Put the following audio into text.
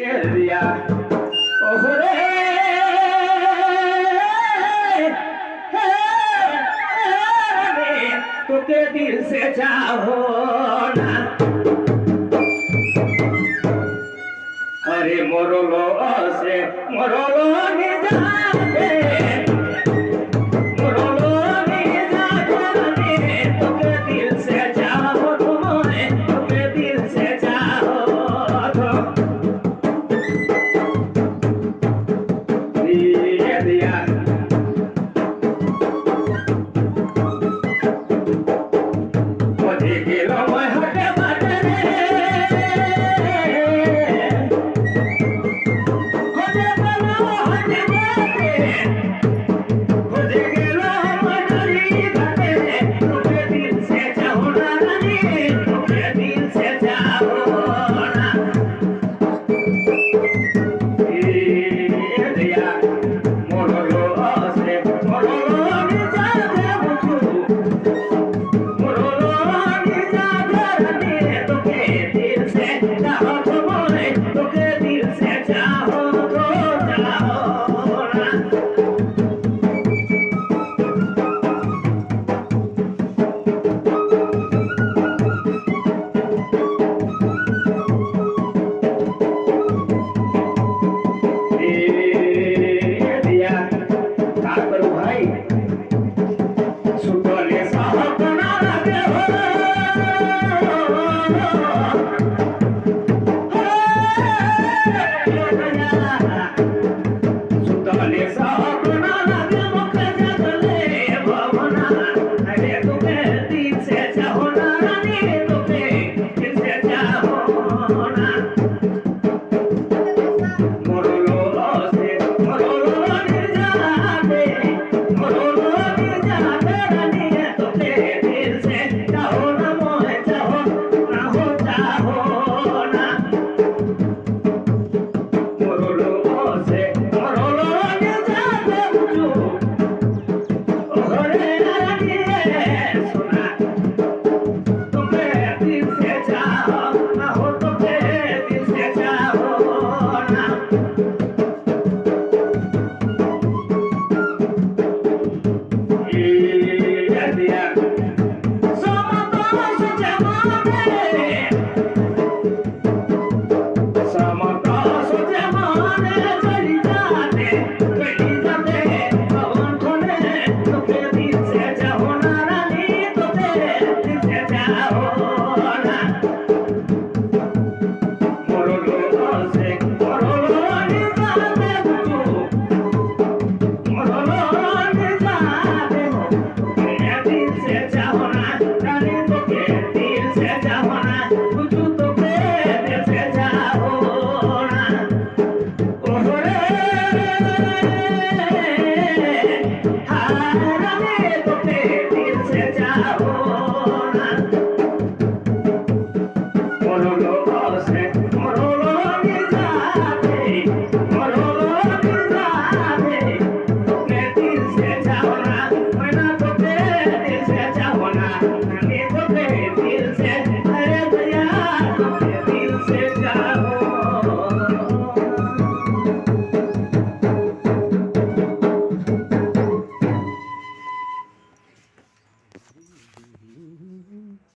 दिया ओहरे तुके दिल से चाहो ना अरे मोरलो से मोरलो ने जाते मोरलो ने जाते तुके दिल से चाहो तुम्हें तुके दिल से चाहो दिया मुझे गिलो मैं हटे बाटे मुझे बनो हटे बाटे मुझे गिलो मैं डरी बाटे तुझे दिल से चाहो ना रानी तुझे दिल से चाहो ना दिया मोरलो से मोरलो ने जाते मुझको मोरलो ने जाते रानी तुके दिल से चाहो तुम्हें तुके दिल से चाहो तो चाहो ना दिया का करूं भाई सुतले साहब ना लगे हो सुतले साहब ना लगे मुख जगले भवना अरे तुके दिल से चाहो ना रानी तुके दिल से चाहो ना मोरलो से मोरलो ने जाते मोरलो ने जाते रानी तुके दिल से चाहो ना मोहे चाहो ना हो चाहो ना मोरलो से मोरलो ने जाते मुझको ओरे रानी सुना तुके दिल से चाहो ना हो तुके दिल से चाहो ना दिया समतोष जमाने समतोष जमाने चली जाते पवन खोले तुके दिल से चाहो ना रानी तुके दिल से चाहो ना मोरलो से मोरलो ने जाते मुझको मोरलो ने जाते हो तुके दिल से चाहो ना रानी तुके दिल से चाहो ना मुझको तुके दिल से चाहो ना ओहरे रानी तुके दिल से चाहो ना मोरलो